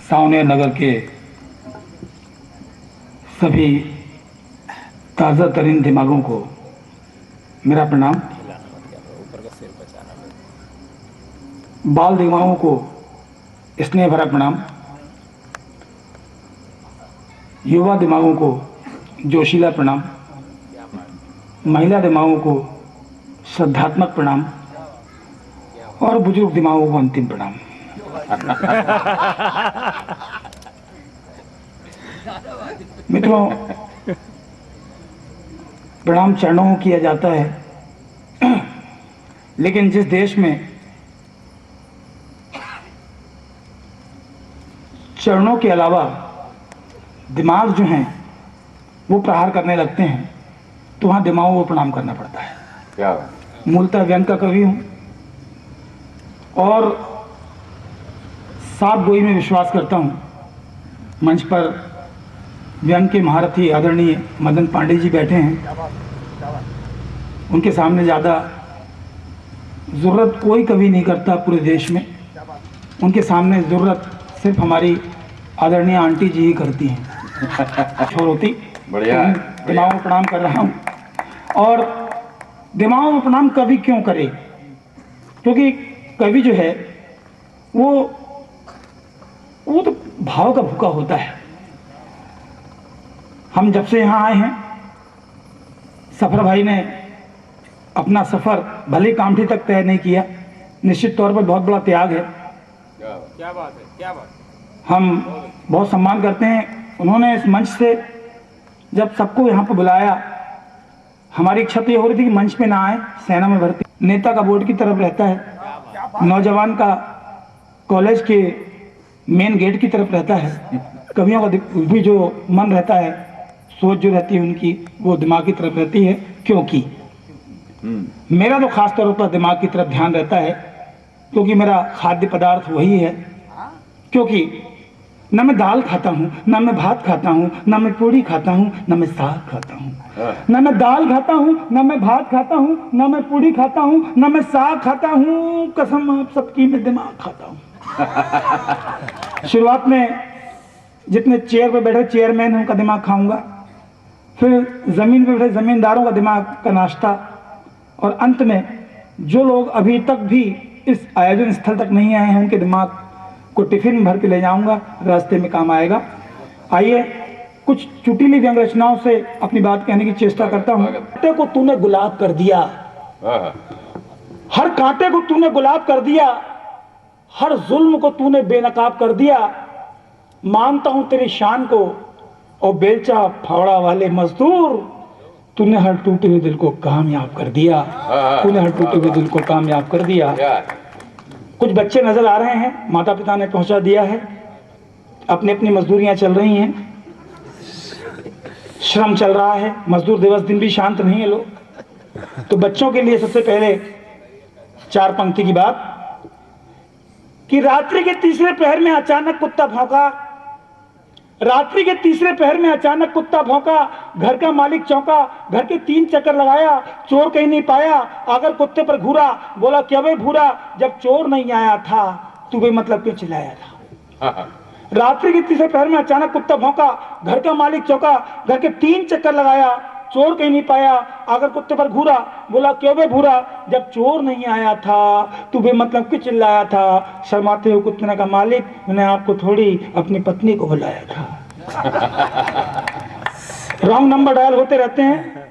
सावनेर नगर के सभी ताज़ा तरीन दिमागों को मेरा प्रणाम। बाल दिमागों को स्नेह भरा प्रणाम। युवा दिमागों को जोशीला प्रणाम। महिला दिमागों को श्रद्धात्मक प्रणाम और बुजुर्ग दिमागों को अंतिम प्रणाम। मित्रों, प्रणाम चरणों को किया जाता है, लेकिन जिस देश में चरणों के अलावा दिमाग जो हैं वो प्रहार करने लगते हैं, तो वहाँ दिमागों को प्रणाम करना पड़ता है। क्या मूलतः व्यंग का कवि हूँ और सात गोई में विश्वास करता हूँ। मंच पर व्यंग के महारथी आदरणीय मदन पांडे जी बैठे हैं। उनके सामने ज़्यादा ज़रूरत कोई कवि नहीं करता पूरे देश में। उनके सामने ज़रूरत सिर्फ हमारी आदरणीय आंटी जी ही करती हैं। छोर होती बढ़िया है, दिमागों को प्रणाम कर रहा हूँ। और दिमागों को प्रणाम कवि क्यों करे? क्योंकि कवि जो है वो तो भाव का भूखा होता है। हम जब से यहाँ आए हैं, सफर भाई ने अपना सफर भले कामठी तक तय नहीं किया, निश्चित तौर पर बहुत बड़ा त्याग है। क्या बात है, क्या बात। हम बहुत सम्मान करते हैं। उन्होंने इस मंच से जब सबको यहाँ पर बुलाया, हमारी इच्छा तो ये हो रही थी कि मंच पे ना आए, सेना में भर्ती, नेता का बोर्ड की तरफ रहता है, नौजवान का कॉलेज के मेन गेट की तरफ रहता है, कवियों का भी जो मन रहता है, सोच जो रहती है उनकी, वो दिमाग की तरफ रहती है। क्योंकि मेरा तो खास तौर पर दिमाग की तरफ ध्यान रहता है, क्योंकि मेरा खाद्य पदार्थ वही है। क्योंकि न मैं दाल खाता हूँ, न मैं भात खाता हूँ, न मैं पूड़ी खाता हूँ, न मैं साग खाता हूँ। न मैं दाल खाता हूँ, न मैं भात खाता हूँ, न मैं पूड़ी खाता हूँ, न मैं साग खाता हूँ। कसम आप सबकी, मैं दिमाग खाता हूँ। शुरुआत में जितने चेयर पे बैठे चेयरमैन हैं उनका दिमाग खाऊंगा, फिर जमीन पे बैठे जमींदारों का दिमाग का नाश्ता, और अंत में जो लोग अभी तक भी इस आयोजन स्थल तक नहीं आए हैं उनके दिमाग को टिफिन भर के ले जाऊंगा, रास्ते में काम आएगा। आइए कुछ चुटीली व्यंग रचनाओं से अपनी बात कहने की चेष्टा करता हूँ। कांटे को तूने गुलाब कर दिया, हर कांटे को तूने गुलाब कर दिया, हर जुल्म को तूने बेनकाब कर दिया। मानता हूं तेरी शान को, और बेलचा फावड़ा वाले मजदूर, तूने हर टूटे हुए दिल को कामयाब कर दिया। तूने हर टूटे हुए दिल को कामयाब कर दिया। कुछ बच्चे नजर आ रहे हैं, माता पिता ने पहुंचा दिया है, अपनी अपनी मजदूरियां चल रही हैं, श्रम चल रहा है। मजदूर दिवस दिन भी शांत नहीं है लोग। तो बच्चों के लिए सबसे पहले चार पंक्ति की बात कि रात्रि के तीसरे पहर में अचानक कुत्ता भौंका, रात्रि के तीसरे पहर में अचानक कुत्ता भौंका, घर का मालिक चौंका, घर के 3 चक्कर लगाया, चोर कहीं नहीं पाया, आकर कुत्ते पर घूरा, बोला क्या बे भूरा, जब चोर नहीं आया था तू बेमतलब क्यों चिल्लाया था। रात्रि के तीसरे पहर में अचानक कुत्ता भौंका, घर का मालिक चौंका, घर के 3 चक्कर लगाया, चोर कहीं नहीं पाया, आकर कुत्ते पर घूरा, बोला क्यों बे भूरा, जब चोर नहीं आया था तू बेमतलब क्यों चिल्लाया था। शर्माते हुए कुत्ते ने कहा मालिक, मैंने आपको थोड़ी अपनी पत्नी को बुलाया था। रॉन्ग नंबर डायल होते रहते हैं।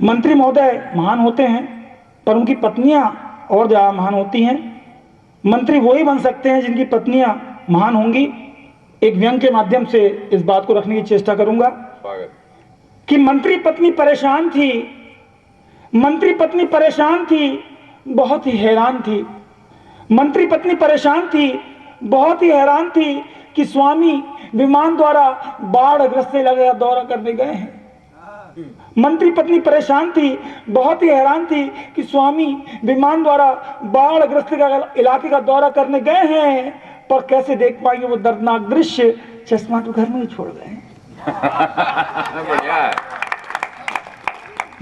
मंत्री महोदय महान होते हैं, पर उनकी पत्नियां और ज्यादा महान होती हैं। मंत्री वही बन सकते हैं जिनकी पत्नियां महान होंगी। एक व्यंग के माध्यम से इस बात को रखने की चेष्टा करूंगा कि मंत्री पत्नी परेशान थी, मंत्री पत्नी परेशान थी, बहुत ही हैरान थी। मंत्री पत्नी परेशान थी, बहुत ही हैरान थी कि स्वामी विमान द्वारा बाढ़ग्रस्त इलाके का दौरा करने गए हैं। मंत्री पत्नी परेशान थी, बहुत ही हैरान थी कि स्वामी विमान द्वारा बाढ़ग्रस्त इलाके का दौरा करने गए हैं, पर कैसे देख पाएंगे वो दर्दनाक दृश्य, चश्मा तो घर में ही छोड़ गए हैं।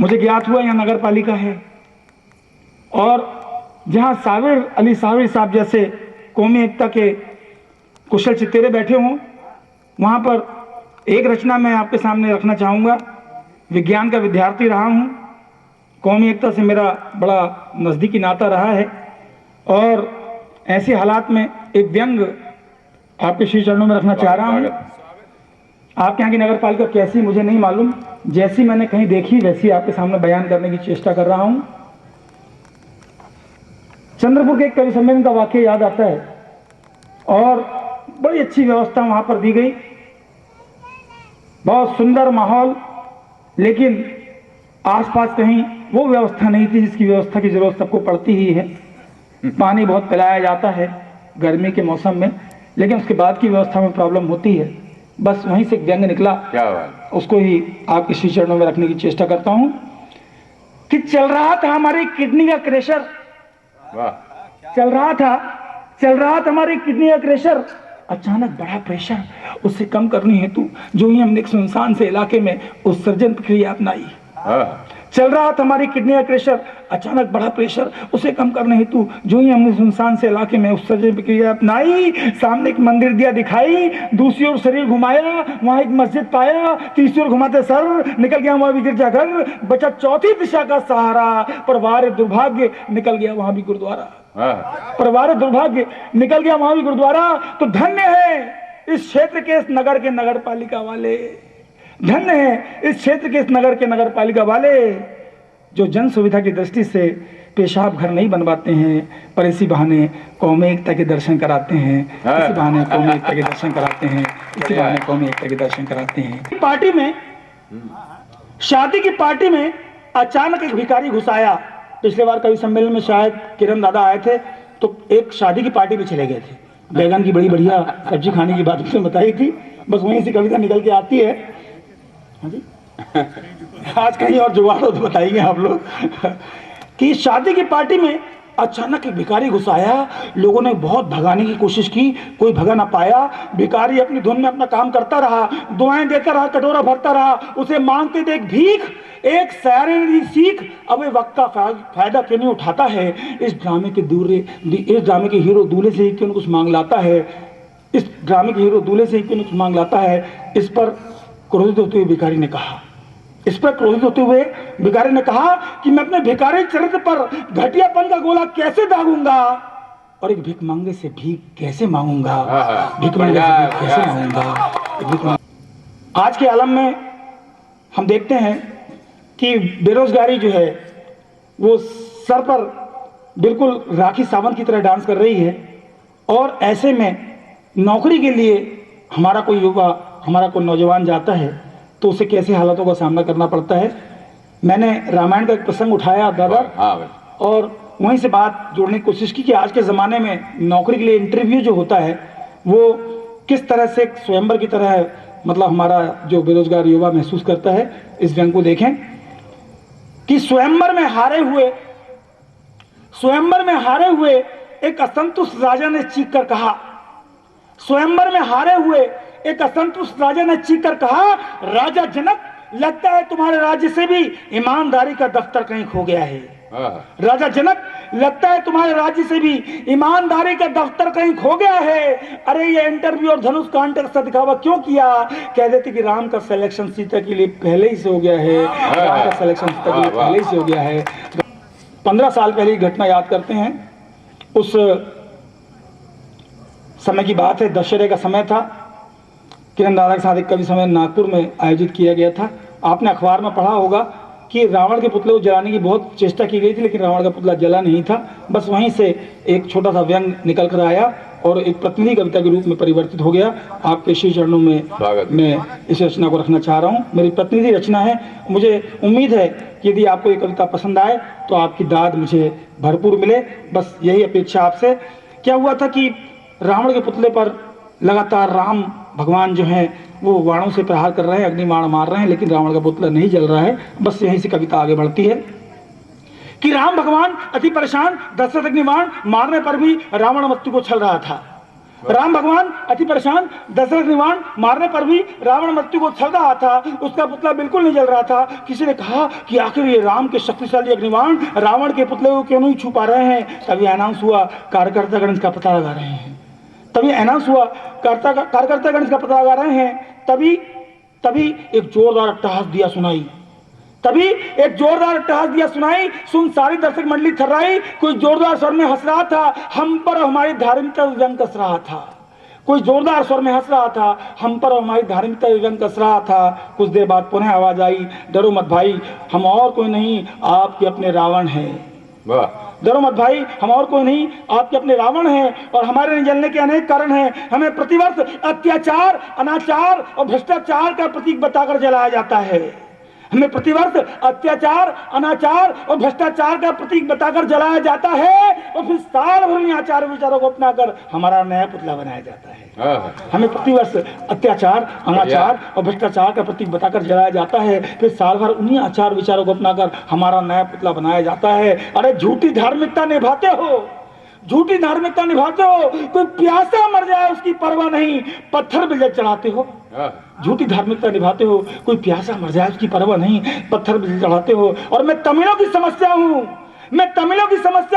मुझे ज्ञात हुआ यहाँ नगर पालिका है, और जहाँ साबिर अली साबिर साहब जैसे कौमी एकता के कुशल चित्तेरे बैठे हों, वहाँ पर एक रचना मैं आपके सामने रखना चाहूँगा। विज्ञान का विद्यार्थी रहा हूँ, कौमी एकता से मेरा बड़ा नज़दीकी नाता रहा है, और ऐसे हालात में एक व्यंग आपके श्री चरणों में रखना चाह रहा हूँ। आपके यहाँ की नगर पालिका कैसी मुझे नहीं मालूम, जैसी मैंने कहीं देखी वैसी आपके सामने बयान करने की चेष्टा कर रहा हूँ। चंद्रपुर के एक कवि सम्मेलन का वाक्य याद आता है, और बड़ी अच्छी व्यवस्था वहाँ पर दी गई, बहुत सुंदर माहौल, लेकिन आसपास कहीं वो व्यवस्था नहीं थी जिसकी व्यवस्था की जरूरत सबको पड़ती ही है। पानी बहुत पिलाया जाता है गर्मी के मौसम में, लेकिन उसके बाद की व्यवस्था में प्रॉब्लम होती है। बस वहीं से एक व्यंग निकला, क्या बात, उसको ही आपके श्री चरणों में रखने की चेष्टा करता हूं कि चल रहा था हमारी किडनी का क्रेशर, वाह, चल रहा था हमारी किडनी का क्रेशर, अचानक बड़ा प्रेशर, उससे कम करनी हेतु जो ही हमने एक सुनसान से इलाके में उत्सर्जन प्रक्रिया अपनाई। हाँ, चल रहा था हमारी किडनी का प्रेशर, अचानक बढ़ा प्रेशर, उसे कम करने हेतु जो ही हमने सुनसान से इलाके में उत्सर्जन प्रक्रिया अपनाई। सामने एक मंदिर दिया दिखाई, दूसरी ओर शरीर घुमाया, वहां एक मस्जिद पाया, तीसरी ओर घुमाते सर निकल गया वहां भी गिरजाघर, बचा चौथी दिशा का सहारा, परिवार दुर्भाग्य निकल गया वहां भी गुरुद्वारा, परिवार दुर्भाग्य निकल गया वहां भी गुरुद्वारा। तो धन्य है इस क्षेत्र के इस नगर के नगर पालिका वाले, धन्य है इस क्षेत्र के इस नगर के नगर पालिका वाले जो जन सुविधा की दृष्टि से पेशाब घर नहीं बनवाते हैं, पर इसी बहाने कौमी एकता के दर्शन कराते हैं, इसी बहाने कौमी एकता के दर्शन कराते हैं, इसी बहाने कौमी एकता के दर्शन कराते हैं। पार्टी में, शादी की पार्टी में अचानक एक भिखारी घुस आया। पिछले बार कवि सम्मेलन में शायद किरण दादा आए थे, तो एक शादी की पार्टी में चले गए थे, बैगन की बड़ी बढ़िया सब्जी खाने की बात उसने बताई थी, बस वहीं से कविता निकल के आती है। आज कहीं और जुगाड़ हो तो बताइए आप लोग कि शादी की पार्टी में अचानक एक भिखारी घुस आया। लोगों ने बहुत भगाने की कोशिश की, कोई भगा ना पाया। भिखारी अपनी धुन में अपना काम करता रहा, दुआएं देता रहा, कटोरा भरता रहा। उसे मांगते देख भीख एक शायरे ने दी सीख, अब ये वक्त का फायदा क्यों नहीं उठाता है। इस ड्रामे के हीरो दूल्हे से ही क्यों कुछ मांग लाता है, इस ड्रामे के हीरो दूल्हे से ही क्यों कुछ मांग लाता है। इस पर क्रोधित होते हुए भिखारी ने कहा, इस पर क्रोधित होते हुए भिखारी ने कहा कि मैं अपने भिखारी चरित्र पर घटियापन का गोला कैसे दागूंगा, और एक भिख मांगे से भीख कैसे मांगूंगा, भीख मांगे से भीख कैसे मांगूंगा। आज के आलम में हम देखते हैं कि बेरोजगारी जो है वो सर पर बिल्कुल राखी सावंत की तरह डांस कर रही है, और ऐसे में नौकरी के लिए हमारा कोई युवा, हमारा कोई नौजवान जाता है तो उसे कैसे हालातों का सामना करना पड़ता है। मैंने रामायण का एक प्रसंग उठाया दादा, और वहीं से बात जोड़ने की कोशिश की कि आज के ज़माने में नौकरी के लिए इंटरव्यू जो होता है वो किस तरह से स्वयंवर की तरह मतलब हमारा जो बेरोजगार युवा महसूस करता है। इस व्यंग को देखें कि स्वयंवर में हारे हुए एक असंतुष्ट राजा ने चीख कर कहा, स्वयंवर में हारे हुए एक असंतुष्ट राजा ने चीख कर कहा, राजा जनक, लगता है तुम्हारे राज्य से भी ईमानदारी का दफ्तर कहीं खो गया है। राजा जनक, लगता है तुम्हारे राज्य से भी ईमानदारी का दफ्तर कहीं खो गया है। अरे ये इंटरव्यू और धनुष कांटे का दिखावा क्यों किया। कह देते कि राम का सिलेक्शन सीता के लिए पहले ही से हो गया है, राम का सिलेक्शन सीता के लिए पहले ही से हो गया है। 15 साल पहले की घटना याद करते हैं। उस समय की बात है, दशहरे का समय था। किरण दादा के साथ एक कवि सम्मेलन नागपुर में आयोजित किया गया था। आपने अखबार में पढ़ा होगा कि रावण के पुतले को जलाने की बहुत चेष्टा की गई थी, लेकिन रावण का पुतला जला नहीं था। बस वहीं से एक छोटा सा व्यंग निकल कर आया और एक प्रतिनिधि कविता के रूप में परिवर्तित हो गया। आपके श्री चरणों में मैं इस रचना को रखना चाह रहा हूँ। मेरी प्रतिनिधि रचना है। मुझे उम्मीद है कि यदि आपको ये कविता पसंद आए तो आपकी दाद मुझे भरपूर मिले, बस यही अपेक्षा आपसे। क्या हुआ था कि रावण के पुतले पर लगातार राम भगवान जो हैं वो बाणों से प्रहार कर रहे हैं, अग्नि बाण मार रहे हैं, लेकिन रावण का पुतला नहीं जल रहा है। बस यहीं से कविता आगे बढ़ती है कि राम भगवान अति परेशान, दशरथ अग्निबाण मारने पर भी रावण मृत्यु को छल रहा था। राम भगवान अति परेशान, दशरथ अग्निबाण मारने पर भी रावण मृत्यु को छल रहा था। उसका पुतला बिल्कुल नहीं जल रहा था। किसी ने कहा कि आखिर ये राम के शक्तिशाली अग्निबाण रावण के पुतले को क्यों नहीं छू पा रहे हैं। तभी अनाउंस हुआ, कार्यकर्तागण इसका पता लगा रहे हैं। तभी अनाउंस हुआ, कार्यकर्तागण इसका पता लगा रहे हैं। तभी एक जोरदार अट्टहास दिया सुनाई, सुन सारी दर्शक मंडली थर्राई। कोई जोरदार स्वर में हंस रहा था, हम पर हमारी धार्मिकता व्यंग कस रहा था। कोई जोरदार स्वर में हंस रहा था, हम पर हमारी धार्मिकता व्यंग कस रहा था। कुछ देर बाद पुनः आवाज आई, डरो मत भाई, हम और कोई नहीं, आपके अपने रावण हैं। वाह, डरो मत भाई, हम और कोई नहीं, आपके अपने रावण हैं और हमारे नहीं जलने के अनेक कारण हैं। हमें प्रतिवर्ष अत्याचार, अनाचार और भ्रष्टाचार का प्रतीक बताकर जलाया जाता है। हमें प्रतिवर्ष अत्याचार, अनाचार और भ्रष्टाचार का प्रतीक बताकर जलाया जाता है और फिर साल भर इन आचार विचारों को अपनाकर हमारा नया पुतला बनाया जाता है। हमें प्रतिवर्ष अत्याचार, अनाचार और भ्रष्टाचार का प्रतीक बताकर जलाया जाता है, फिर साल भर उन्हीं आचार विचारों को अपनाकर हमारा नया पुतला बनाया जाता है। अरे झूठी धार्मिकता निभाते हो, झूठी धार्मिकता निभाते हो। कोई प्यासा मर जाए उसकी परवाह नहीं, पत्थर पे जल चढ़ाते हो। झूठी धार्मिकता निभाते हो, कोई प्यासा मर जाए उसकी परवाह नहीं, पत्थर पे जल चढ़ाते हो। और मैं तमिलों की समस्या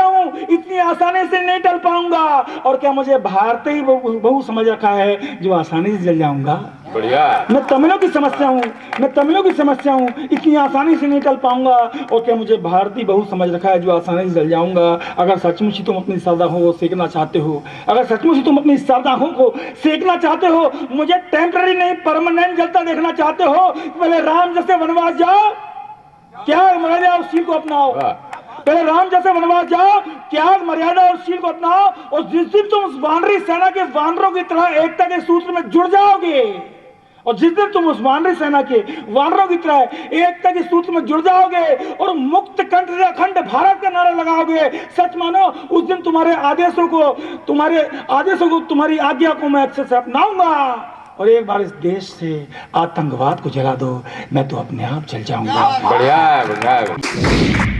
हूँ, इतनी आसानी से नहीं टल पाऊंगा। और क्या मुझे भारतीय बहु समझ रखा है जो आसानी से जल जाऊंगा? बढ़िया। मैं तमिलों की समस्या हूँ, इतनी आसानी से नहीं टल पाऊंगा। और क्या मुझे भारतीय बहु समझ रखा है जो आसानी से जल जाऊंगा? अगर सचमुच ही तुम अपनी श्रद्धा को सेकना चाहते हो, मुझे टेम्पररी नहीं परमानेंट जलता देखना चाहते हो, पहले राम जैसे वनवास जाओ, त्याग मर्यादा और शील को अपनाओ। पहले राम जैसे वनवास जाओ, त्याग मर्यादा और शील को अपनाओ। और जिस दिन तुम उस वानरी सेना के वानरों की तरह एकता के सूत्र में जुड़ जाओगे, और जिस दिन तुम उस वानरी सेना के वानरों की तरह एकता के सूत्र में जुड़ जाओगे और मुक्त कंठ से अखंड भारत का नारा लगाओगे, सच मानो उस दिन तुम्हारे आदेशों को, तुम्हारी आज्ञा को मैं अच्छे से अपनाऊंगा। और एक बार इस देश से आतंकवाद को जला दो, मैं तो अपने आप जल जाऊंगा। बढ़िया।